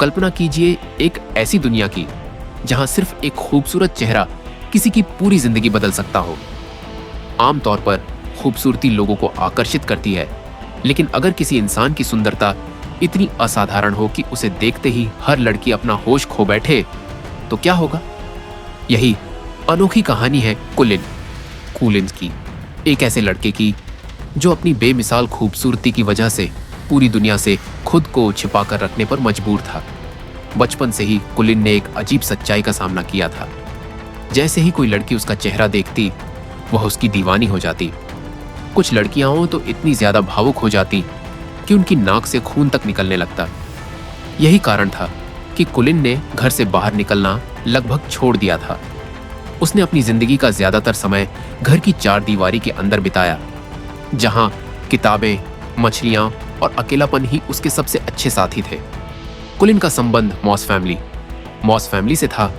कल्पना कीजिए एक ऐसी दुनिया की जहां सिर्फ एक खूबसूरत चेहरा किसी की पूरी जिंदगी बदल सकता हो। आमतौर पर खूबसूरती लोगों को आकर्षित करती है, लेकिन अगर किसी इंसान की सुंदरता इतनी असाधारण हो कि उसे देखते ही हर लड़की अपना होश खो बैठे, तो क्या होगा? यही अनोखी कहानी है कुलिन की, एक ऐसे लड़के की जो अपनी बेमिसाल खूबसूरती की वजह से पूरी दुनिया से खुद को छिपा कर रखने पर मजबूर था। बचपन से ही कुलिन ने एक अजीब सच्चाई का सामना किया था। जैसे ही कोई लड़की उसका चेहरा देखती, वह उसकी दीवानी हो जाती। कुछ लड़कियां तो इतनी ज्यादा भावुक हो जाती कि उनकी नाक से खून तक निकलने लगता। यही कारण था कि कुलिन ने घर से बाहर निकलना लगभग छोड़ दिया था। उसने अपनी जिंदगी का ज्यादातर समय घर की चार दीवारी के अंदर बिताया, जहां किताबें, मछलियां और अकेलापन ही उसके सबसे अच्छे साथी थे। कुलिन का संबंध मॉस फैमिली से था,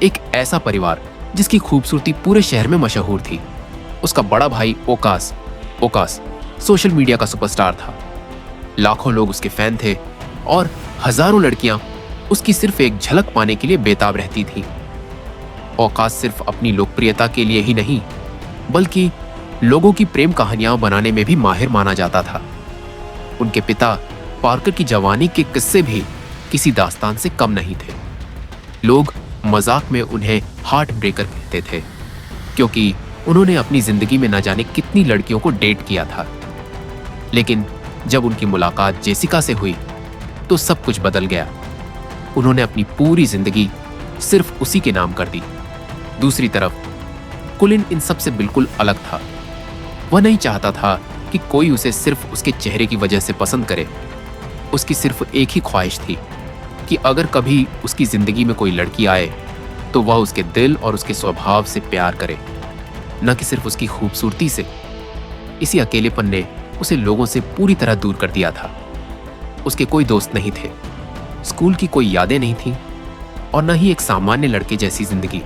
एक ऐसा परिवार जिसकी खूबसूरती पूरे शहर में मशहूर थी। उसका बड़ा भाई ओकास सोशल मीडिया का सुपरस्टार था। लाखों लोग उसके फैन थे और हजारों लड़कियां उसकी सिर्फ एक झलक पाने के लिए बेताब रहती थीं। ओकास सिर्फ अपनी लोकप्रियता के लिए ही नहीं, बल्कि लोगों की प्रेम कहानियां बनाने में भी माहिर माना जाता था। उनके पिता पार्कर की जवानी के किस्से भी किसी दास्तान से कम नहीं थे। लोग मजाक में उन्हें हार्ट ब्रेकर कहते थे, क्योंकि उन्होंने अपनी जिंदगी में न जाने कितनी लड़कियों को डेट किया था। लेकिन जब उनकी मुलाकात जेसिका से हुई तो सब कुछ बदल गया। उन्होंने अपनी पूरी जिंदगी सिर्फ उसी के नाम कर दी। दूसरी तरफ कुलिन इन सब से बिल्कुल अलग था। वह नहीं चाहता था कि कोई उसे सिर्फ उसके चेहरे की वजह से पसंद करे। उसकी सिर्फ एक ही ख्वाहिश थी कि अगर कभी उसकी जिंदगी में कोई लड़की आए तो वह उसके दिल और उसके स्वभाव से प्यार करे, न कि सिर्फ उसकी खूबसूरती से। इसी अकेलेपन ने उसे लोगों से पूरी तरह दूर कर दिया था। उसके कोई दोस्त नहीं थे, स्कूल की कोई यादें नहीं थी और न ही एक सामान्य लड़के जैसी जिंदगी।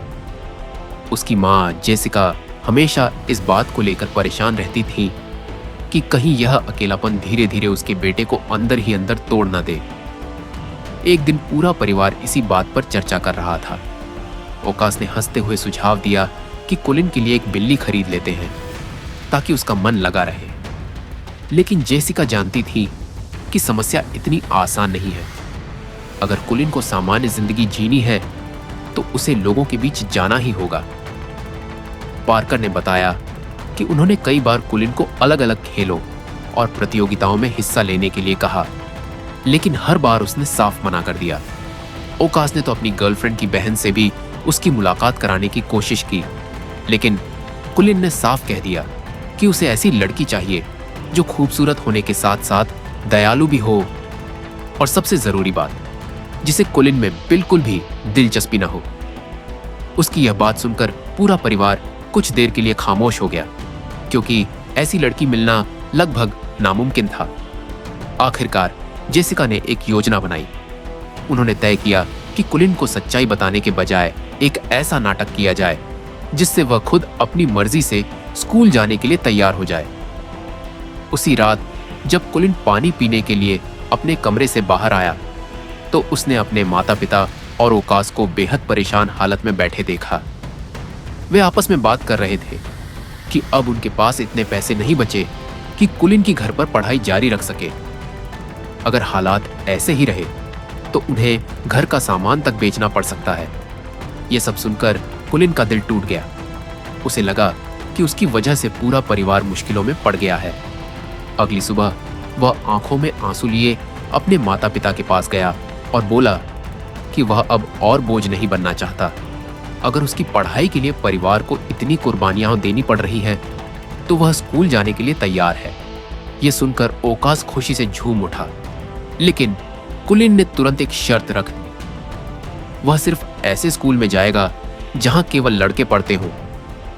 उसकी माँ जेसिका हमेशा इस बात को लेकर परेशान रहती थी कि कहीं यह अकेलापन धीरे धीरे उसके बेटे को अंदर ही अंदर तोड़ न दे। एक दिन पूरा परिवार इसी बात पर चर्चा कर रहा था। ओकास ने हंसते हुए सुझाव दिया कि कुलिन के लिए एक बिल्ली खरीद लेते हैं ताकि उसका मन लगा रहे। लेकिन जेसिका जानती थी कि समस्या इतनी आसान नहीं है। अगर कुलिन को सामान्य जिंदगी जीनी है तो उसे लोगों के बीच जाना ही होगा। पार्कर ने बताया कि उन्होंने कई बार कुलिन को अलग अलग खेलों और प्रतियोगिताओं में हिस्सा लेने के लिए कहा, लेकिन हर बार उसने साफ मना कर दिया। ओकास ने तो अपनी गर्लफ्रेंड की बहन से भी उसकी मुलाकात कराने की कोशिश की, लेकिन कुलिन ने साफ कह दिया कि उसे ऐसी लड़की चाहिए जो खूबसूरत होने के साथ साथ दयालु भी हो, और सबसे जरूरी बात, जिसे कुलिन में बिल्कुल भी दिलचस्पी न हो। उसकी यह बात सुनकर पूरा परिवार कुछ देर के लिए खामोश हो गया, क्योंकि ऐसी लड़की मिलना लगभग नामुमकिन था। आखिरकार जेसिका ने एक योजना बनाई। उन्होंने तय किया कि कुलिन को सच्चाई बताने के बजाय एक ऐसा नाटक किया जाए जिससे वह खुद अपनी मर्जी से स्कूल जाने के लिए तैयार हो जाए। उसी रात जब कुलिन पानी पीने के लिए अपने कमरे से बाहर आया तो उसने अपने माता पिता और ओकास को बेहद परेशान हालत में बैठे देखा। वे आपस में बात कर रहे थे कि अब उनके पास इतने पैसे नहीं बचे कि कुलिन की घर पर पढ़ाई जारी रख सके। अगर हालात ऐसे ही रहे तो उन्हें घर का सामान तक बेचना पड़ सकता है। यह सब सुनकर कुलिन का दिल टूट गया। उसे लगा कि उसकी वजह से पूरा परिवार मुश्किलों में पड़ गया है। अगली सुबह वह आंखों में आंसू लिए अपने माता पिता के पास गया और बोला कि वह अब और बोझ नहीं बनना चाहता। अगर उसकी पढ़ाई के लिए परिवार को इतनी कुर्बानियां देनी पड़ रही हैं, तो वह स्कूल जाने के लिए तैयार है। यह सुनकर ओकास खुशी से झूम उठा, लेकिन कुलिन ने तुरंत एक शर्त रख दी। वह सिर्फ ऐसे स्कूल में जाएगा जहां केवल लड़के पढ़ते हों,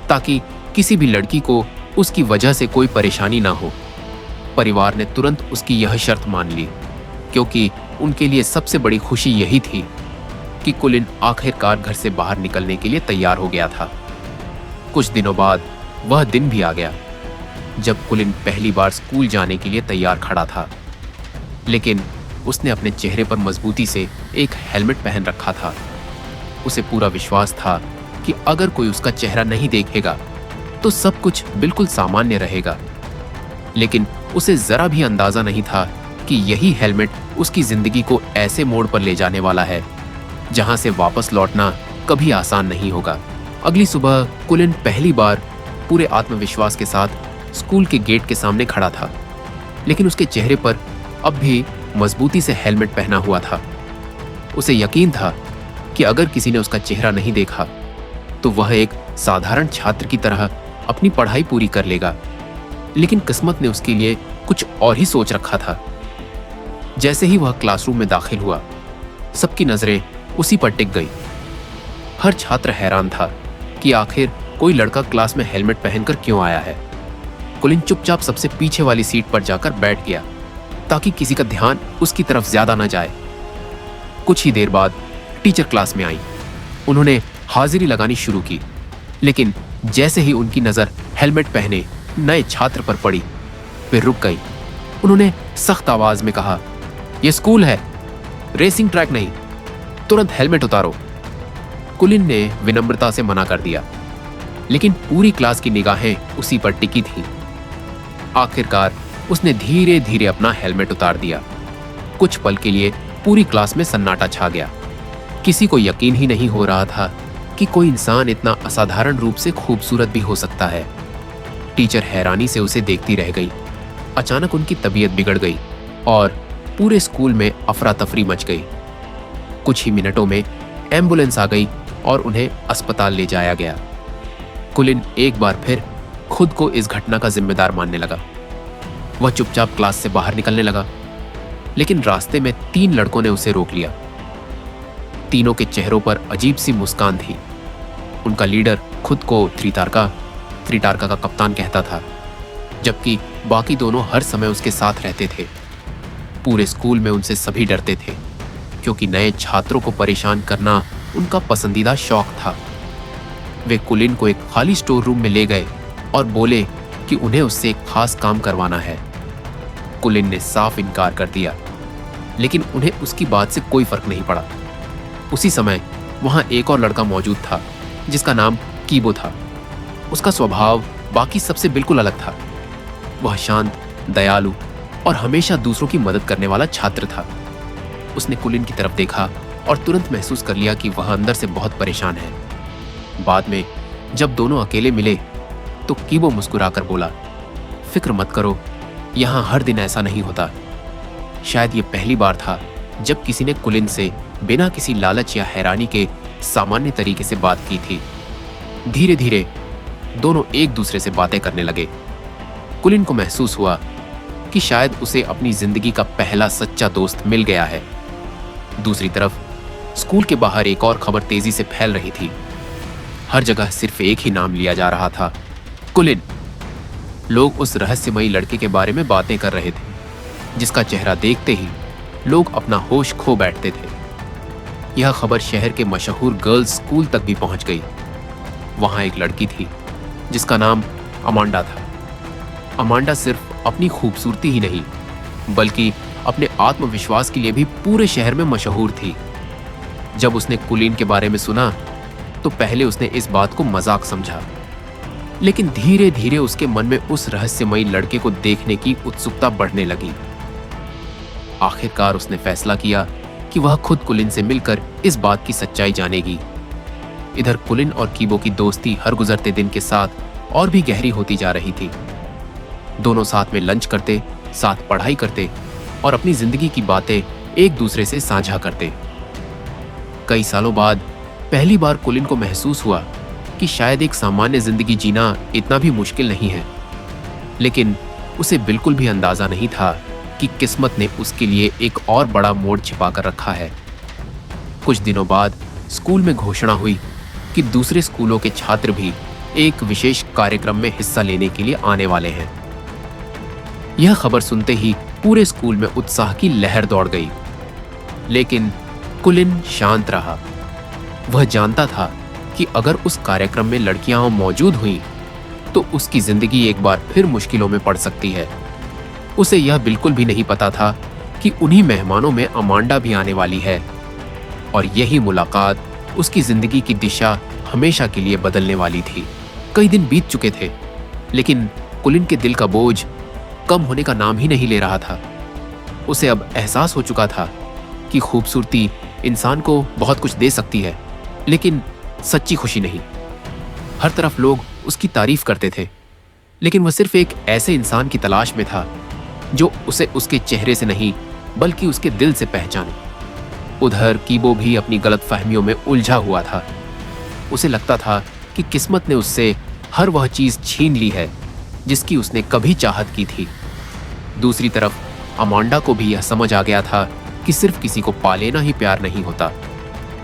ताकि किसी भी लड़की को उसकी वजह से कोई परेशानी ना हो। परिवार ने तुरंत उसकी यह शर्त मान ली, क्योंकि उनके लिए सबसे बड़ी खुशी यही थी कि कुलिन आखिरकार घर से बाहर निकलने के लिए तैयार हो गया था। कुछ दिनों बाद वह दिन भी आ गया जब कुलिन पहली बार स्कूल जाने के लिए तैयार खड़ा था। लेकिन उसने अपने चेहरे पर मजबूती से एक हेलमेट पहन रखा था। उसे पूरा विश्वास था कि अगर कोई उसका चेहरा नहीं देखेगा तो सब कुछ बिल्कुल सामान्य रहेगा। लेकिन उसे जरा भी अंदाजा नहीं था कि यही हेलमेट उसकी जिंदगी को ऐसे मोड़ पर ले जाने वाला है जहां से वापस लौटना कभी आसान नहीं होगा। अगली सुबह कुलिन पहली बार पूरे आत्मविश्वास के साथ स्कूल के गेट के सामने खड़ा था, लेकिन उसके चेहरे पर अब भी मजबूती से हेलमेट पहना हुआ था। उसे यकीन था कि अगर किसी ने उसका चेहरा नहीं देखा तो वह एक साधारण छात्र की तरह अपनी पढ़ाई पूरी कर लेगा। लेकिन किस्मत ने उसके लिए कुछ और ही सोच रखा था। जैसे ही वह क्लासरूम में दाखिल हुआ, सबकी नजरें उसी पर टिक गई। हर छात्र हैरान था कि आखिर कोई लड़का क्लास में हेलमेट पहनकर क्यों आया है। कुलिन चुपचाप सबसे पीछे वाली सीट पर जाकर बैठ गया ताकि किसी का ध्यान उसकी तरफ ज्यादा न जाए। कुछ ही देर बाद टीचर क्लास में आई। उन्होंने हाजिरी लगानी शुरू की, लेकिन जैसे ही उनकी नजर हेलमेट पहने नए छात्र पर पड़ी, वे रुक गई। उन्होंने सख्त आवाज में कहा, यह स्कूल है, रेसिंग ट्रैक नहीं, तुरंत हेलमेट उतारो। कुलिन ने विनम्रता से मना कर दिया, लेकिन पूरी क्लास की निगाहें उसी पर टिकी थीं। आखिरकार उसने धीरे धीरे अपना हेलमेट उतार दिया। कुछ पल के लिए पूरी क्लास में सन्नाटा छा गया। किसी को यकीन ही नहीं हो रहा था कि कोई इंसान इतना असाधारण रूप से खूबसूरत भी हो सकता है। टीचर हैरानी से उसे देखती रह गई। अचानक उनकी तबीयत बिगड़ गई और पूरे स्कूल में अफरा तफरी मच गई। कुछ ही मिनटों में एम्बुलेंस आ गई और उन्हें अस्पताल ले जाया गया। कुलिन एक बार फिर खुद को इस घटना का जिम्मेदार मानने लगा। वह चुपचाप क्लास से बाहर निकलने लगा, लेकिन रास्ते में 3 लड़कों ने उसे रोक लिया। तीनों के चेहरों पर अजीब सी मुस्कान थी। उनका लीडर खुद को त्रिटारका का कप्तान कहता था, जबकि बाकी दोनों हर समय उसके साथ रहते थे। पूरे स्कूल में उनसे सभी डरते थे, क्योंकि नए छात्रों को परेशान करना उनका पसंदीदा शौक था। वे कुलिन को एक खाली स्टोर रूम में ले गए और बोले कि उन्हें उससे एक खास काम करवाना है। कुलिन ने साफ इनकार कर दिया, लेकिन उन्हें उसकी बात से कोई फर्क नहीं पड़ा। उसी समय वहां एक और लड़का मौजूद था जिसका नाम कीबो था। उसका स्वभाव बाकी सबसे बिल्कुल अलग था। वह शांत, दयालु और हमेशा दूसरों की मदद करने वाला छात्र था। उसने कुलिन की तरफ देखा और तुरंत महसूस कर लिया कि वह अंदर से बहुत परेशान है। बाद में जब दोनों अकेले मिले तो कीबो मुस्कुराकर बोला, फिक्र मत करो, यहां हर दिन ऐसा नहीं होता। शायद ये पहली बार था जब किसी ने कुलिन से बिना किसी लालच या हैरानी के सामान्य तरीके से बात की थी। धीरे धीरे दोनों एक दूसरे से बातें करने लगे। कुलिन को महसूस हुआ कि शायद उसे अपनी जिंदगी का पहला सच्चा दोस्त मिल गया है। दूसरी तरफ स्कूल के बाहर एक और खबर तेजी से फैल रही थी। हर जगह सिर्फ एक ही नाम लिया जा रहा था, कुलिन। लोग उस रहस्यमयी लड़के के बारे में बातें कर रहे थे, जिसका चेहरा देखते ही लोग अपना होश खो बैठते थे। यह खबर शहर के मशहूर गर्ल्स स्कूल तक भी पहुंच गई। वहां एक लड़की थी जिसका नाम अमांडा था। अमांडा सिर्फ अपनी खूबसूरती ही नहीं, बल्कि अपने आत्मविश्वास के लिए भी पूरे शहर में मशहूर थी। जब उसने कुलिन के बारे में सुना तो पहले उसने इस बात को मजाक समझा, लेकिन धीरे धीरे उसके मन में उस रहस्यमयी लड़के को देखने की उत्सुकता बढ़ने लगी। आखिरकार उसने फैसला किया कि वह खुद कुलिन से मिलकर इस बात की सच्चाई जानेगी। इधर कुलिन और कीबो की दोस्ती हर गुजरते दिन के साथ और भी गहरी होती जा रही थी। दोनों साथ में लंच करते, साथ पढ़ाई करते और अपनी जिंदगी की बातें एक दूसरे से साझा करते। कई सालों बाद पहली बार कुलिन को महसूस हुआ कि शायद एक सामान्य जिंदगी जीना इतना भी मुश्किल नहीं है, लेकिन उसे बिल्कुल भी अंदाजा नहीं था कि किस्मत ने उसके लिए एक और बड़ा मोड़ छिपा कर रखा है। कुछ दिनों बाद स्कूल में घोषणा हुई कि दूसरे स्कूलों के छात्र भी एक विशेष कार्यक्रम में हिस्सा लेने के लिए आने वाले हैं। यह खबर सुनते ही पूरे स्कूल में उत्साह की लहर दौड़ गई, लेकिन कुलिन शांत रहा। वह जानता था कि अगर उस कार्यक्रम में लड़कियां मौजूद हुईं तो उसकी जिंदगी एक बार फिर मुश्किलों में पड़ सकती है। उसे यह बिल्कुल भी नहीं पता था कि उन्हीं मेहमानों में अमांडा भी आने वाली है और यही मुलाकात उसकी जिंदगी की दिशा हमेशा के लिए बदलने वाली थी। कई दिन बीत चुके थे, लेकिन कुलिन के दिल का बोझ कम होने का नाम ही नहीं ले रहा था। उसे अब एहसास हो चुका था कि खूबसूरती इंसान को बहुत कुछ दे सकती है, लेकिन सच्ची खुशी नहीं। हर तरफ लोग उसकी तारीफ करते थे, लेकिन वह सिर्फ एक ऐसे इंसान की तलाश में था जो उसे उसके चेहरे से नहीं बल्कि उसके दिल से पहचाने। उधर कीबो भी अपनी गलतफहमियों में उलझा हुआ था। उसे लगता था कि किस्मत ने उससे हर वह चीज छीन ली है जिसकी उसने कभी चाहत की थी। दूसरी तरफ अमांडा को भी यह समझ आ गया था कि सिर्फ किसी को पा लेना ही प्यार नहीं होता,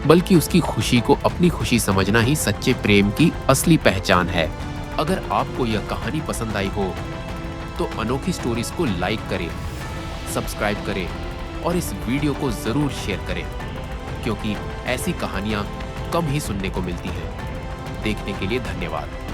बल्कि उसकी खुशी को अपनी खुशी समझना ही सच्चे प्रेम की असली पहचान है। अगर आपको यह कहानी पसंद आई हो तो अनोखी स्टोरीज को लाइक करें, सब्सक्राइब करें और इस वीडियो को जरूर शेयर करें, क्योंकि ऐसी कहानियां कम ही सुनने को मिलती हैं। देखने के लिए धन्यवाद।